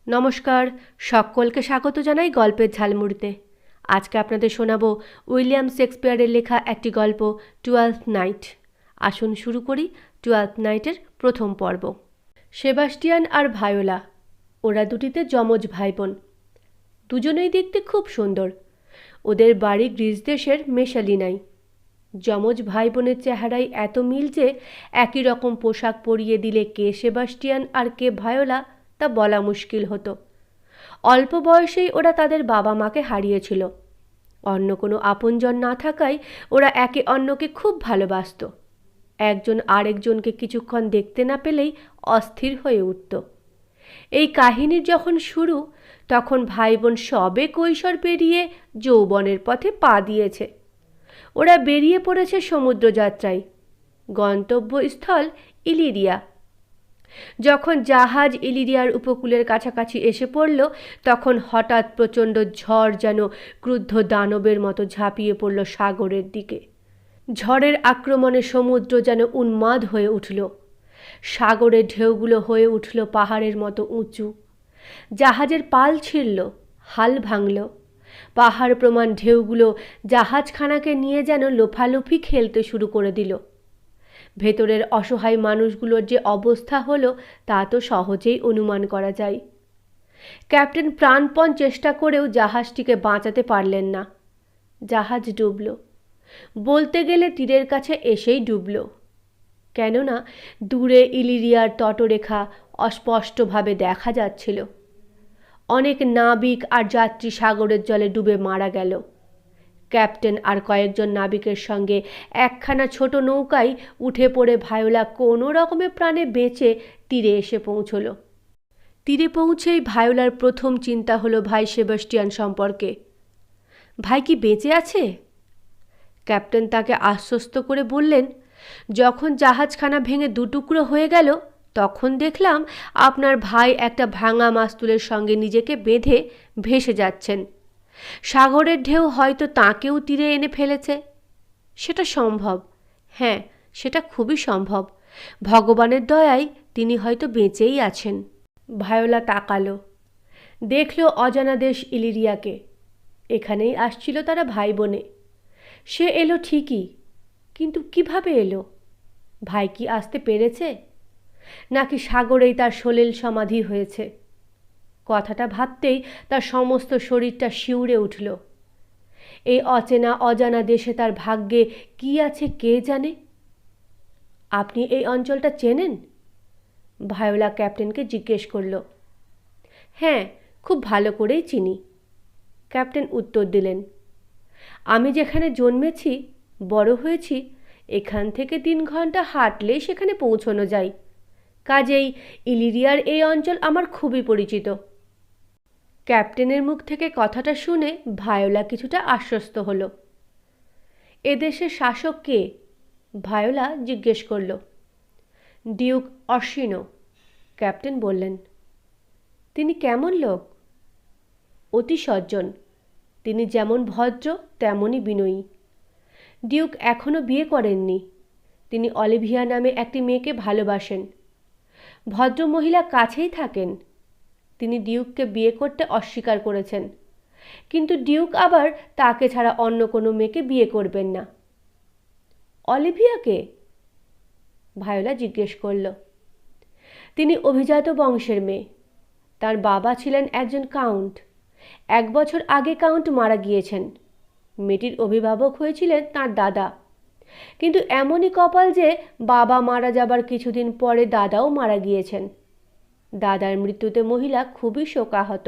নমস্কার, সকলকে স্বাগত জানাই গল্পের ঝালমুড়িতে। আজকে আপনাদের শোনাবো উইলিয়াম শেক্সপিয়ারের লেখা একটি গল্প, 12th নাইট। আসুন শুরু করি 12th নাইটের প্রথম পর্ব। সেবাস্টিয়ান আর ভায়োলা, ওরা দুটিতে যমজ ভাই বোন। দুজনেই দেখতে খুব সুন্দর। ওদের বাড়ি গ্রিস দেশের মেশালিনায়। যমজ ভাই বোনের চেহারায় এত মিল যে একই রকম পোশাক পরিয়ে দিলে কে সেবাস্টিয়ান আর কে ভায়োলা তা বলা মুশকিল হতো। অল্প বয়সেই ওরা তাদের বাবা মাকে হারিয়েছিল। অন্য কোনো আপনজন না থাকায় ওরা একে অন্যকে খুব ভালোবাসত। একজন আরেকজনকে কিছুক্ষণ দেখতে না পেলেই অস্থির হয়ে উঠত। এই কাহিনীর যখন শুরু, তখন ভাই বোন সবে কৈশোর পেরিয়ে যৌবনের পথে পা দিয়েছে। ওরা বেরিয়ে পড়েছে সমুদ্রযাত্রায়। গন্তব্যস্থল ইলিরিয়া। যখন জাহাজ ইলিরিয়ার উপকূলের কাছাকাছি এসে পড়ল, তখন হঠাৎ প্রচণ্ড ঝড় যেন ক্রুদ্ধ দানবের মতো ঝাঁপিয়ে পড়ল সাগরের দিকে। ঝড়ের আক্রমণে সমুদ্র যেন উন্মাদ হয়ে উঠল। সাগরের ঢেউগুলো হয়ে উঠল পাহাড়ের মতো উঁচু। জাহাজের পাল ছিঁড়ল, হাল ভাঙল। পাহাড় প্রমাণ ঢেউগুলো জাহাজখানাকে নিয়ে যেন লোফালোফি খেলতে শুরু করে দিল। ভেতরের অসহায় মানুষগুলোর যে অবস্থা হলো তা তো সহজেই অনুমান করা যায়। ক্যাপ্টেন প্রাণপণ চেষ্টা করেও জাহাজটিকে বাঁচাতে পারলেন না। জাহাজ ডুবল। বলতে গেলে তীরের কাছে এসেই ডুবল। কেননা দূরে ইলিরিয়ার তটরেখা অস্পষ্টভাবে দেখা যাচ্ছিল। অনেক নাবিক আর যাত্রী সাগরের জলে ডুবে মারা গেল। ক্যাপ্টেন আর কয়েকজন নাবিকের সঙ্গে একখানা ছোট নৌকায় উঠে পড়ে ভায়োলা কোনো রকমে প্রাণে বেঁচে তীরে এসে পৌঁছল। তীরে পৌঁছেই ভায়োলার প্রথম চিন্তা হলো ভাই সেবাস্টিয়ান সম্পর্কে। ভাই কি বেঁচে আছে? ক্যাপ্টেন তাকে আশ্বস্ত করে বললেন, যখন জাহাজখানা ভেঙে দুটুকরো হয়ে গেল, তখন দেখলাম আপনার ভাই একটা ভাঙা মাস্তুলের সঙ্গে নিজেকে বেঁধে ভেসে যাচ্ছেন। সাগরের ঢেউ হয়তো তাঁকেও তীরে এনে ফেলেছে। সেটা সম্ভব, হ্যাঁ, সেটা খুবই সম্ভব। ভগবানের দয়ায় তিনি হয়তো বেঁচেই আছেন। ভায়োলা তাকালো, দেখল অজানা দেশ ইলিরিয়াকে। এখানেই আসছিল তারা ভাই বোনে। সে এলো ঠিকই, কিন্তু কিভাবে এলো? ভাই কি আসতে পেরেছে, নাকি সাগরেই তার সলিল সমাধি হয়েছে? কথাটা ভাবতেই তার সমস্ত শরীরটা শিউরে উঠল। এই অচেনা অজানা দেশে তার ভাগ্যে কি আছে কে জানে। আপনি এই অঞ্চলটা চেনেন? ভায়োলা ক্যাপ্টেনকে জিজ্ঞেস করল। হ্যাঁ, খুব ভালো করেই চিনি, ক্যাপ্টেন উত্তর দিলেন। আমি যেখানে জন্মেছি, বড় হয়েছি, এখান থেকে 3 ঘন্টা হাঁটলেই সেখানে পৌঁছানো যায়। কাজেই ইলিরিয়ার এই অঞ্চল আমার খুবই পরিচিত। ক্যাপ্টেনের মুখ থেকে কথাটা শুনে ভায়োলা কিছুটা আশ্বস্ত হলো। এদেশের শাসক কে? ভায়োলা জিজ্ঞেস করল। ডিউক অর্শিনো, ক্যাপ্টেন বললেন। তিনি কেমন লোক? অতি সজ্জন। তিনি যেমন ভদ্র তেমনই বিনয়ী। ডিউক এখনও বিয়ে করেননি। তিনি অলিভিয়া নামে একটি মেয়েকে ভালোবাসেন। ভদ্র মহিলা কাছেই থাকেন। তিনি ডিউককে বিয়ে করতে অস্বীকার করেছেন, কিন্তু ডিউক আবার তাকে ছাড়া অন্য কোনো মেয়েকে বিয়ে করবেন না। অলিভিয়াকে? ভায়োলা জিজ্ঞেস করল। তিনি অভিজাত বংশের মেয়ে। তার বাবা ছিলেন একজন কাউন্ট। 1 বছর আগে কাউন্ট মারা গিয়েছেন। মেয়েটির অভিভাবক হয়েছিলেন তার দাদা। কিন্তু এমনই কপাল যে বাবা মারা যাবার কিছুদিন পরে দাদাও মারা গিয়েছেন। দাদার মৃত্যুতে মহিলা খুবই শোকাহত।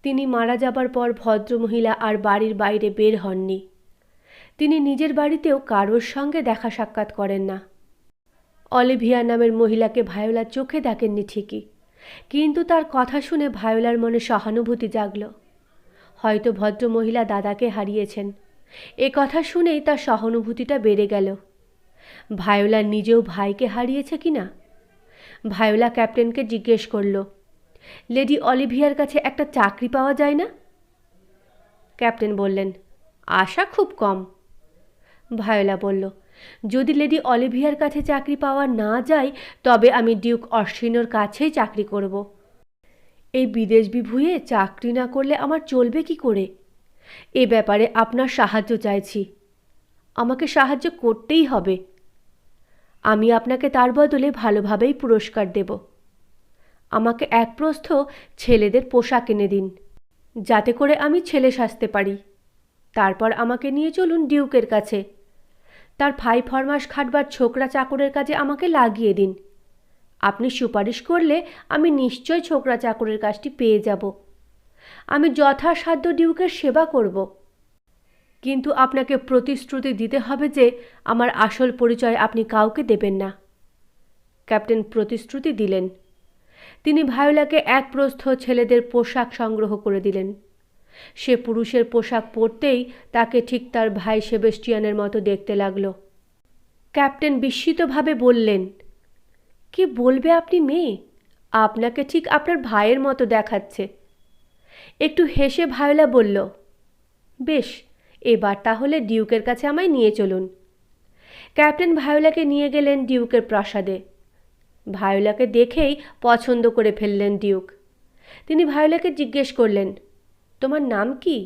তিনি মারা যাবার পর ভদ্রমহিলা আর বাড়ির বাইরে বের হননি। তিনি নিজের বাড়িতেও কারোর সঙ্গে দেখা সাক্ষাৎ করেন না। অলিভিয়া নামের মহিলাকে ভায়োলা চোখে দেখেননি ঠিকই, কিন্তু তার কথা শুনে ভায়োলার মনে সহানুভূতি জাগল। হয়তো ভদ্রমহিলা দাদাকে হারিয়েছেন। এ কথা শুনেই তার সহানুভূতিটা বেড়ে গেল। ভায়োলা নিজেও ভাইকে হারিয়েছে কিনা? ভায়োলা ক্যাপ্টেনকে জিজ্ঞেস করল, লেডি অলিভিয়ার কাছে একটা চাকরি পাওয়া যায় না? ক্যাপ্টেন বললেন, আশা খুব কম। ভায়োলা বলল, যদি লেডি অলিভিয়ার কাছে চাকরি পাওয়া না যায়, তবে আমি ডিউক অর্শিনোর কাছেই চাকরি করব। এই বিদেশ বিভুঁইয়ে চাকরি না করলে আমার চলবে কি করে? এ ব্যাপারে আপনার সাহায্য চাইছি। আমাকে সাহায্য করতেই হবে। আমি আপনাকে তার বদলে ভালোভাবেই পুরস্কার দেব। আমাকে এক প্রস্থ ছেলেদের পোশাক এনে দিন, যাতে করে আমি ছেলে সাজতে পারি। তারপর আমাকে নিয়ে চলুন ডিউকের কাছে। তার ফাই ফরমাস খাটবার ছোকরা চাকরের কাজে আমাকে লাগিয়ে দিন। আপনি সুপারিশ করলে আমি নিশ্চয় ছোকরা চাকরের কাজটি পেয়ে যাব। আমি যথাসাধ্য ডিউকের সেবা করব। কিন্তু আপনাকে প্রতিশ্রুতি দিতে হবে যে আমার আসল পরিচয় আপনি কাউকে দেবেন না। ক্যাপ্টেন প্রতিশ্রুতি দিলেন। তিনি ভায়োলাকে এক প্রস্থ ছেলেদের পোশাক সংগ্রহ করে দিলেন। সে পুরুষের পোশাক পরতেই তাকে ঠিক তার ভাই সেবেস্টিয়ানের মতো দেখতে লাগলো। ক্যাপ্টেন বিস্মিতভাবে বললেন, কি বলবে আপনি মেয়ে? আপনাকে ঠিক আপনার ভাইয়ের মতো দেখাচ্ছে। একটু হেসে ভায়োলা বলল, বেশ, এবার তাহলে ডিউকের কাছে আমায় নিয়ে চলুন। ক্যাপ্টেন ভায়োলাকে নিয়ে গেলেন ডিউকের প্রাসাদে। ভায়োলাকে দেখেই পছন্দ করে ফেললেন ডিউক। তিনি ভায়োলাকে জিজ্ঞেস করলেন, তোমার নাম কি?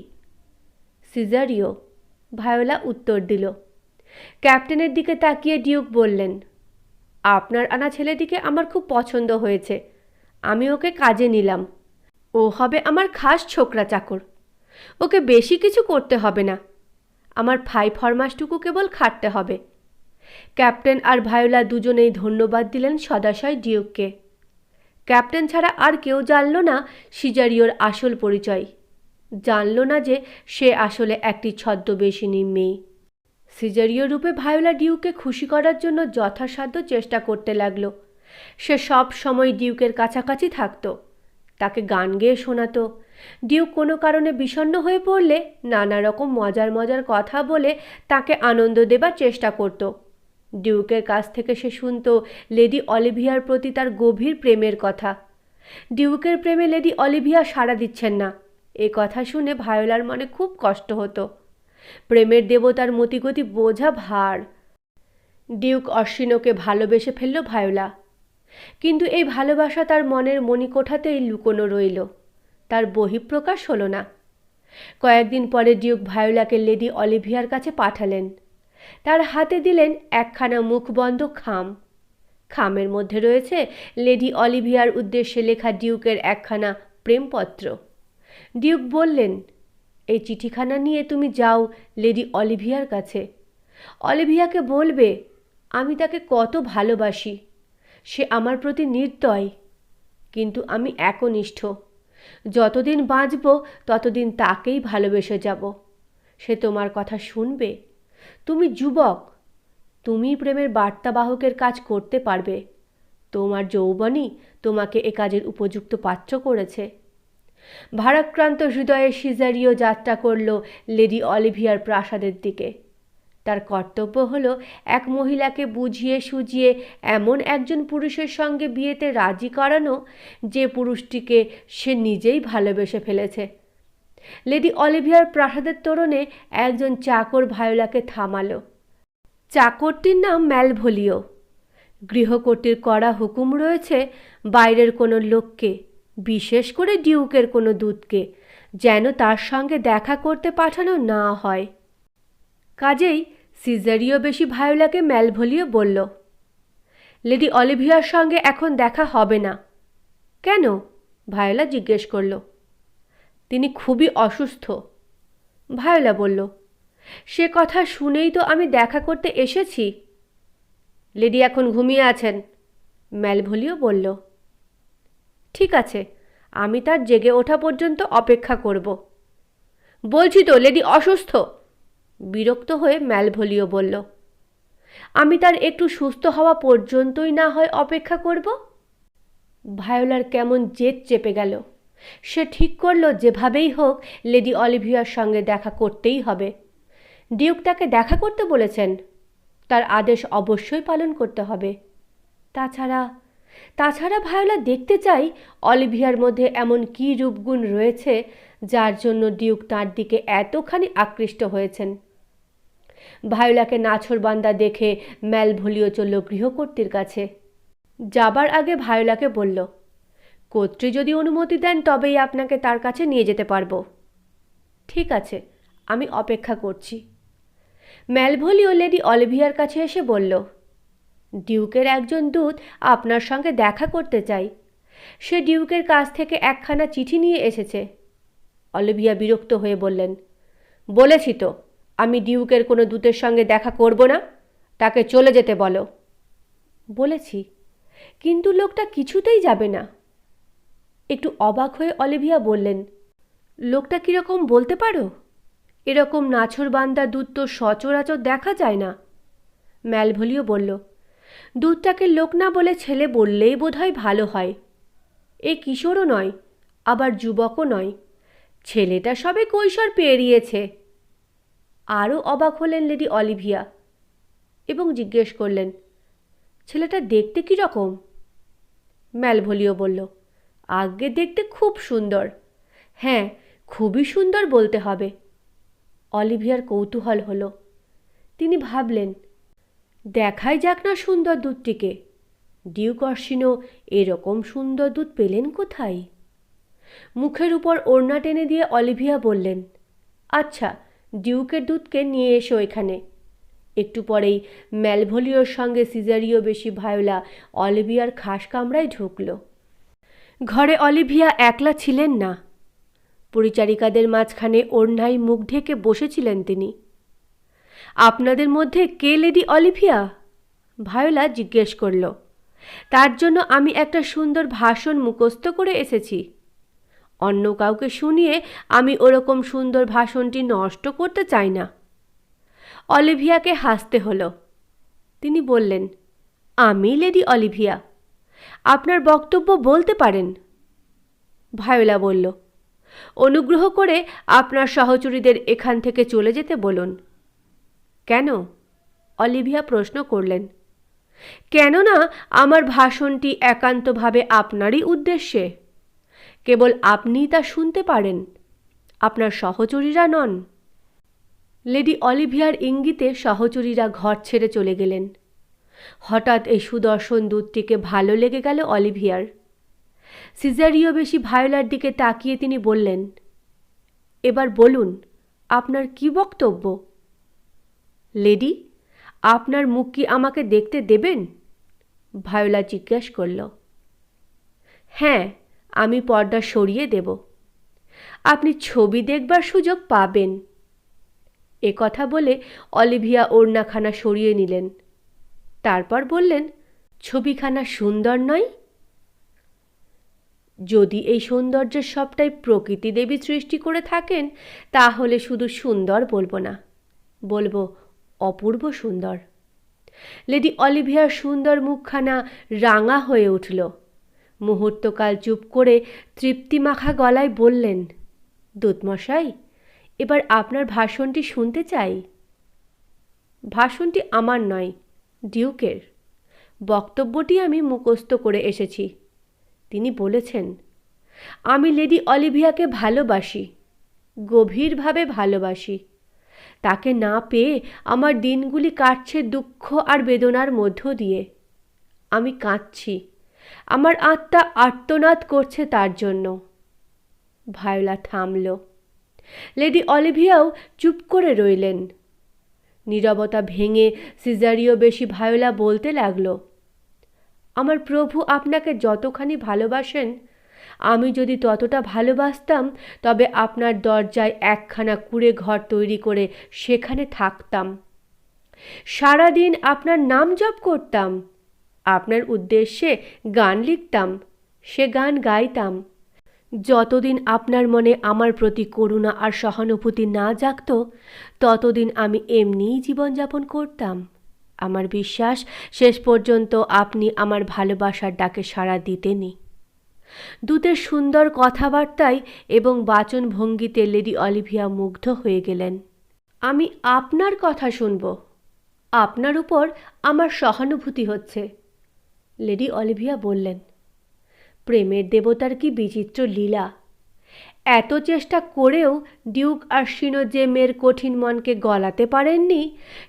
সিজারিও, ভায়োলা উত্তর দিল। ক্যাপ্টেনের দিকে তাকিয়ে ডিউক বললেন, আপনার আনা ছেলেটিকে আমার খুব পছন্দ হয়েছে। আমি ওকে কাজে নিলাম। ও হবে আমার খাস ছোকরা চাকর। ওকে বেশি কিছু করতে হবে না। আমার ফাই ফরমাসটুকু কেবল খাটতে হবে। ক্যাপ্টেন আর ভায়োলা দুজনেই ধন্যবাদ দিলেন সদাশয় ডিউককে। ক্যাপ্টেন ছাড়া আর কেউ জানল না সিজারিওর আসল পরিচয়। জানল না যে সে আসলে একটি ছদ্মবেশিনী মেয়ে। সিজারিও রূপে ভায়োলা ডিউককে খুশি করার জন্য যথাসাধ্য চেষ্টা করতে লাগল। সে সব সময় ডিউকের কাছাকাছি থাকত, তাকে গান গেয়ে শোনাতো। ডিউক কোনো কারণে বিষণ্ণ হয়ে পড়লে নানা রকম মজার মজার কথা বলে তাকে আনন্দ দেবার চেষ্টা করত। ডিউকের কাছ থেকে সে শুনত লেডি অলিভিয়ার প্রতি তার গভীর প্রেমের কথা। ডিউকের প্রেমে লেডি অলিভিয়া সাড়া দিচ্ছেন না, এ কথা শুনে ভায়োলার মনে খুব কষ্ট হতো। প্রেমের দেবতার মতিগতি বোঝা ভার। ডিউক অশ্বিনোকে ভালোবেসে ফেলল ভায়োলা। কিন্তু এই ভালোবাসা তার মনের মণিকোঠাতেই লুকোনো রইল, তার বহিঃপ্রকাশ হলো না। কয়েকদিন পরে ডিউক ভায়োলাকে লেডি অলিভিয়ার কাছে পাঠালেন। তার হাতে দিলেন একখানা মুখবন্ধ খাম। খামের মধ্যে রয়েছে লেডি অলিভিয়ার উদ্দেশ্যে লেখা ডিউকের একখানা প্রেমপত্র। ডিউক বললেন, এই চিঠিখানা নিয়ে তুমি যাও লেডি অলিভিয়ার কাছে। অলিভিয়াকে বলবে আমি তাকে কত ভালোবাসি। সে আমার প্রতি নির্দয়, কিন্তু আমি একনিষ্ঠ। যতদিন বাঁচব ততদিন তাকেই ভালোবেসে যাব। সে তোমার কথা শুনবে। তুমি যুবক, তুমি প্রেমের বার্তাবাহকের কাজ করতে পারবে। তোমার যৌবনই তোমাকে এ কাজের উপযুক্ত পাত্র করেছে। ভারাক্রান্ত হৃদয়ে সিজারিও যাত্রা করল লেডি অলিভিয়ার প্রাসাদের দিকে। তার কর্তব্য হলো এক মহিলাকে বুঝিয়ে সুঝিয়ে এমন একজন পুরুষের সঙ্গে বিয়েতে রাজি করানো যে পুরুষটিকে সে নিজেই ভালোবেসে ফেলেছে। লেডি অলিভিয়ার প্রাসাদের তোরণে একজন চাকর ভায়োলাকে থামালো। চাকরটির নাম ম্যালভোলিও। গৃহকর্ত্রীর কড়া হুকুম রয়েছে বাইরের কোনো লোককে, বিশেষ করে ডিউকের কোনো দূতকে, যেন তার সঙ্গে দেখা করতে পাঠানো না হয়। কাজেই সিজারিও বেশি ভায়োলাকে ম্যালভোলিও বলল, লেডি অলিভিয়ার সঙ্গে এখন দেখা হবে না। কেন? ভায়োলা জিজ্ঞেস করল। তিনি খুবই অসুস্থ। ভায়োলা বলল, সে কথা শুনেই তো আমি দেখা করতে এসেছি। লেডি এখন ঘুমিয়ে আছেন, ম্যালভোলিও বলল। ঠিক আছে, আমি তার জেগে ওঠা পর্যন্ত অপেক্ষা করব। বলছি তো লেডি অসুস্থ, বিরক্ত হয়ে ম্যালভোলিও বলল। আমি তার একটু সুস্থ হওয়া পর্যন্তই না হয় অপেক্ষা করব। ভায়োলার কেমন জেদ চেপে গেল। সে ঠিক করল যেভাবেই হোক লেডি অলিভিয়ার সঙ্গে দেখা করতেই হবে। ডিউক তাকে দেখা করতে বলেছেন, তার আদেশ অবশ্যই পালন করতে হবে। তাছাড়া ভায়োলা দেখতে চাই অলিভিয়ার মধ্যে এমন কী রূপগুণ রয়েছে যার জন্য ডিউক তাঁর দিকে এতখানি আকৃষ্ট হয়েছেন। ভায়োলাকে নাছোড়বান্দা দেখে ম্যালভোলিও চলল গৃহকর্ত্রীর কাছে। যাবার আগে ভায়োলাকে বলল, কর্ত্রী যদি অনুমতি দেন তবেই আপনাকে তার কাছে নিয়ে যেতে পারবো। ঠিক আছে, আমি অপেক্ষা করছি। ম্যালভোলিও লেডি অলিভিয়ার কাছে এসে বলল, ডিউকের একজন দূত আপনার সঙ্গে দেখা করতে চাই। সে ডিউকের কাছ থেকে একখানা চিঠি নিয়ে এসেছে। অলিভিয়া বিরক্ত হয়ে বললেন, বলেছি তো আমি ডিউকের কোনো দূতের সঙ্গে দেখা করব না, তাকে চলে যেতে বলো। বলেছি, কিন্তু লোকটা কিছুতেই যাবে না। একটু অবাক হয়ে অলিভিয়া বললেন, লোকটা কীরকম বলতে পারো? এরকম নাছোড়বান্দা দূত তো সচরাচর দেখা যায় না। ম্যালভোলিও বলল, দূতটাকে লোক না বলে ছেলে বললেই বোধহয় ভালো হয়। এ কিশোরও নয়, আবার যুবকও নয়, ছেলেটা সবে কৈশোর পেরিয়েছে। আরও অবাক হলেন লেডি অলিভিয়া এবং জিজ্ঞেস করলেন, ছেলেটা দেখতে কী রকম? ম্যালভোলিও বলল, আজ্ঞে দেখতে খুব সুন্দর। হ্যাঁ, খুবই সুন্দর বলতে হবে। অলিভিয়ার কৌতূহল হলো। তিনি ভাবলেন, দেখাই যাক না সুন্দর দূতটিকে। ডিউক অর্শিনো এরকম সুন্দর দূত পেলেন কোথায়? মুখের উপর ওড়না টেনে দিয়ে অলিভিয়া বললেন, আচ্ছা, ডিউকের দূতকে নিয়ে এসো এখানে। একটু পরেই ম্যালভোলিওর সঙ্গে সিজারিও বেশি ভায়োলা অলিভিয়ার খাস কামরায় ঢুকল। ঘরে অলিভিয়া একলা ছিলেন না। পরিচারিকাদের মাঝখানে ওড়নায় মুখ ঢেকে বসেছিলেন তিনি। আপনাদের মধ্যে কে লেডি অলিভিয়া? ভায়োলা জিজ্ঞেস করল। তার জন্য আমি একটা সুন্দর ভাষণ মুখস্থ করে এসেছি। অন্য কাউকে শুনিয়ে আমি ওরকম সুন্দর ভাষণটি নষ্ট করতে চাই না। অলিভিয়াকে হাসতে হলো। তিনি বললেন, আমি লেডি অলিভিয়া, আপনার বক্তব্য বলতে পারেন। ভায়োলা বলল, অনুগ্রহ করে আপনার সহচরীদের এখান থেকে চলে যেতে বলুন। কেন? অলিভিয়া প্রশ্ন করলেন। কেননা আমার ভাষণটি একান্তভাবে আপনারই উদ্দেশ্যে। কেবল আপনিই তা শুনতে পারেন, আপনার সহচরীরা নন। লেডি অলিভিয়ার ইঙ্গিতে সহচরীরা ঘর ছেড়ে চলে গেলেন। হঠাৎ এই সুদর্শন দূতটিকে ভালো লেগে গেল অলিভিয়ার। সিজারিও বেশি ভায়োলার দিকে তাকিয়ে তিনি বললেন, এবার বলুন, আপনার কি বক্তব্য? লেডি, আপনার মুখ কি আমাকে দেখতে দেবেন? ভায়োলা জিজ্ঞেস করল। হ্যাঁ, আমি পর্দা সরিয়ে দেব। আপনি ছবি দেখবার সুযোগ পাবেন। এ কথা বলে অলিভিয়া ওড়নাখানা সরিয়ে নিলেন। তারপর বললেন, ছবিখানা সুন্দর নয়? যদি এই সৌন্দর্যের সবটাই প্রকৃতি দেবী সৃষ্টি করে থাকেন, তাহলে শুধু সুন্দর বলবো না, বলবো অপূর্ব সুন্দর। লেডি অলিভিয়ার সুন্দর মুখখানা রাঙা হয়ে উঠল। মুহূর্তকাল চুপ করে তৃপ্তিমাখা গলায় বললেন, দূতমশাই, এবার আপনার ভাষণটি শুনতে চাই। ভাষণটি আমার নয়, ডিউকের। বক্তব্যটি আমি মুখস্থ করে এসেছি। তিনি বলেছেন, আমি লেডি অলিভিয়াকে ভালোবাসি, গভীরভাবে ভালোবাসি। তাকে না পেয়ে আমার দিনগুলি কাটছে দুঃখ আর বেদনার মধ্য দিয়ে। আমি কাঁদছি, আমার আত্মা আর্তনাদ করছে তার জন্য। ভায়োলা থামল। লেডি অলিভিয়াও চুপ করে রইলেন। নীরবতা ভেঙে সিজারিও বেশি ভায়োলা বলতে লাগলো, আমার প্রভু আপনাকে যতখানি ভালোবাসেন, আমি যদি ততটা ভালোবাসতাম তবে আপনার দরজায় একখানা কুঁড়ে ঘর তৈরি করে সেখানে থাকতাম। সারাদিন আপনার নাম জপ করতাম, আপনার উদ্দেশ্যে গান লিখতাম, সে গান গাইতাম। যতদিন আপনার মনে আমার প্রতি করুণা আর সহানুভূতি না জাগত, ততদিন আমি এমনিই জীবনযাপন করতাম। আমার বিশ্বাস, শেষ পর্যন্ত আপনি আমার ভালোবাসার ডাকে সাড়া দিতেনই। দূতের সুন্দর কথাবার্তায় এবং বাচনভঙ্গিতে লেডি অলিভিয়া মুগ্ধ হয়ে গেলেন। আমি আপনার কথা শুনব, আপনার উপর আমার সহানুভূতি হচ্ছে। লেডি অলিভিয়া বললেন, প্রেমের দেবতার কি বিচিত্র লীলা! এত চেষ্টা করেও ডিউক অর্শিনো যে মেয়ের কঠিন মনকে গলাতে পারেননি,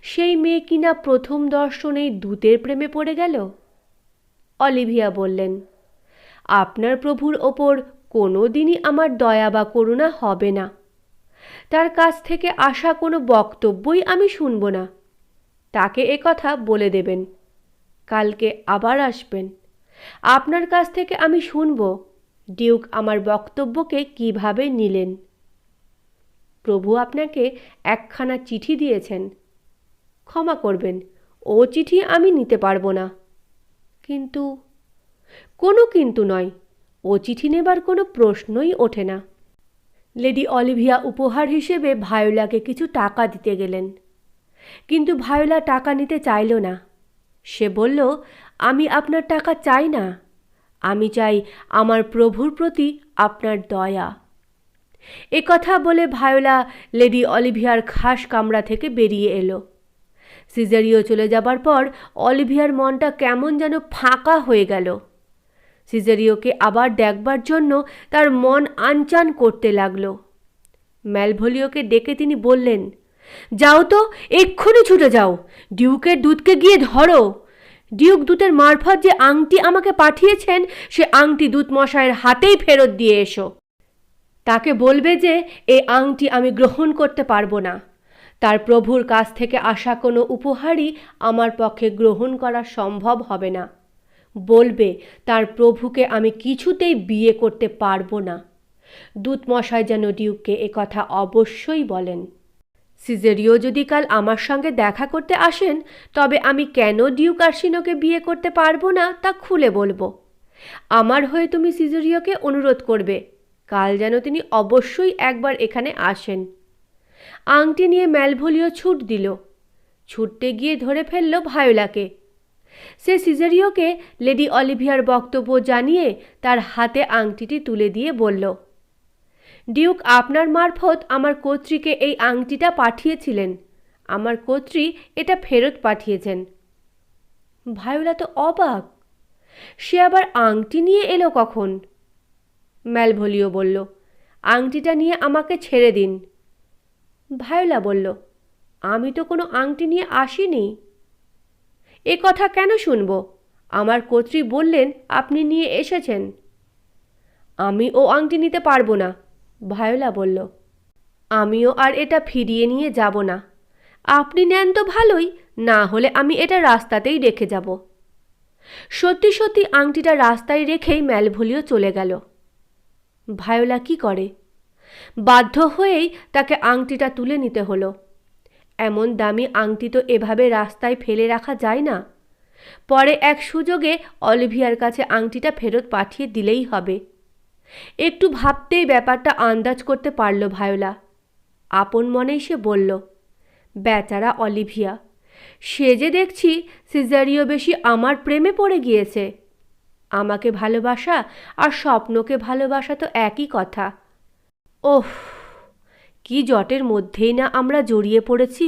সেই মেয়ে কিনা প্রথম দর্শনেই দূতের প্রেমে পড়ে গেল। অলিভিয়া বললেন, আপনার প্রভুর ওপর কোনো দিনই আমার দয়া বা করুণা হবে না। তার কাছ থেকে আসা কোনো বক্তব্যই আমি শুনব না। তাকে কথা বলে দেবেন, কালকে আবার আসবেন। আপনার কাছ থেকে আমি শুনব ডিউক আমার বক্তব্যকে কিভাবে নিলেন। প্রভু আপনাকে একখানা চিঠি দিয়েছেন। ক্ষমা করবেন, ও চিঠি আমি নিতে পারবো না। কিন্তু কোনো কিন্তু নয়, ও চিঠি নেবার কোনো প্রশ্নই ওঠে না। লেডি অলিভিয়া উপহার হিসেবে ভায়োলাকে কিছু টাকা দিতে গেলেন, কিন্তু ভায়োলা টাকা নিতে চাইল না। সে বলল, আমি আপনার টাকা চাই না, আমি চাই আমার প্রভুর প্রতি আপনার দয়া। কথা বলে ভায়োলা লেডি অলিভিয়ার খাস কামরা থেকে বেরিয়ে এলো। সিজারিও চলে যাবার পর অলিভিয়ার মনটা কেমন যেন ফাঁকা হয়ে গেল। সিজারিওকে আবার দেখবার জন্য তার মন আনচান করতে লাগলো। ম্যালভোলিওকে ডেকে তিনি বললেন, যাও তো, এক্ষুনি ছুটে যাও, ডিউকের দূতকে গিয়ে ধরো। ডিউক দূতের মারফত যে আংটি আমাকে পাঠিয়েছেন, সে আংটি দূত মশাইয়ের হাতেই ফেরত দিয়ে এসো। তাকে বলবে যে এই আংটি আমি গ্রহণ করতে পারবো না। তার প্রভুর কাছ থেকে আসা কোনো উপহারই আমার পক্ষে গ্রহণ করা সম্ভব হবে না। বলবে তার প্রভুকে আমি কিছুতেই বিয়ে করতে পারবো না। দূতমশাই যেন ডিউককে কথা অবশ্যই বলেন। সিজারিও যদি কাল আমার সঙ্গে দেখা করতে আসেন, তবে আমি কেন ডিউক আর্সিনোকে বিয়ে করতে পারবো না তা খুলে বলবো। আমার হয়ে তুমি সিজারিওকে অনুরোধ করবে কাল যেন তিনি অবশ্যই একবার এখানে আসেন। আংটি নিয়ে ম্যালভোলিও ছুট দিল। ছুটতে গিয়ে ধরে ফেলল ভায়োলাকে। সে সিজারিওকে লেডি অলিভিয়ার বক্তব্য জানিয়ে তার হাতে আংটিটি তুলে দিয়ে বলল, ডিউক আপনার মারফত আমার কর্ত্রীকে এই আংটিটা পাঠিয়েছিলেন। আমার কর্ত্রী এটা ফেরত পাঠিয়েছেন। ভায়োলা তো অবাক, সে আবার আংটি নিয়ে এলো কখন? ম্যালভোলিও বলল, আংটিটা নিয়ে আমাকে ছেড়ে দিন। ভায়োলা বলল, আমি তো কোনো আংটি নিয়ে আসিনি। কথা কেন শুনব? আমার কর্ত্রী বললেন আপনি নিয়ে এসেছেন। আমি ও আংটি নিতে পারবো না, ভায়োলা বলল। আমিও আর এটা ফিরিয়ে নিয়ে যাব না। আপনি নেন তো ভালোই, না হলে আমি এটা রাস্তাতেই রেখে যাব। সত্যি সত্যি আংটিটা রাস্তায় রেখেই ম্যালভোলিও চলে গেল। ভায়োলা কি করে? বাধ্য হয়েই তাকে আংটিটা তুলে নিতে হলো। এমন দামি আংটি তো এভাবে রাস্তায় ফেলে রাখা যায় না। পরে এক সুযোগে অলিভিয়ার কাছে আংটিটা ফেরত পাঠিয়ে দিলেই হবে। একটু ভাবতেই ব্যাপারটা আন্দাজ করতে পারল ভায়োলা। আপন মনেই সে বলল, বেচারা অলিভিয়া, সে যে দেখছি সিজারিও বেশি আমার প্রেমে পড়ে গিয়েছে। আমাকে ভালোবাসা আর স্বপ্নকে ভালোবাসা তো একই কথা। ওহ, কি জটের মধ্যেই না আমরা জড়িয়ে পড়েছি।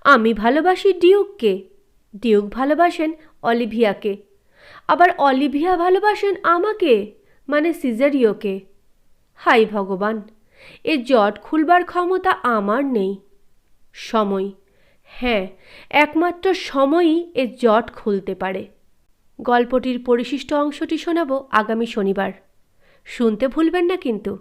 আমি ভালোবাসি ডিউককে, ডিউক ভালোবাসেন অলিভিয়াকে, আবার অলিভিয়া ভালোবাসেন আমাকে, মানে সিজারিওকে। হাই ভগবান, এ জট খুলবার ক্ষমতা আমার নেই। সময়, হ্যাঁ, একমাত্র সময়ই এ জট খুলতে পারে। গল্পটির পরিশিষ্ট অংশটি শোনাবো আগামী শনিবার। শুনতে ভুলবেন না কিন্তু।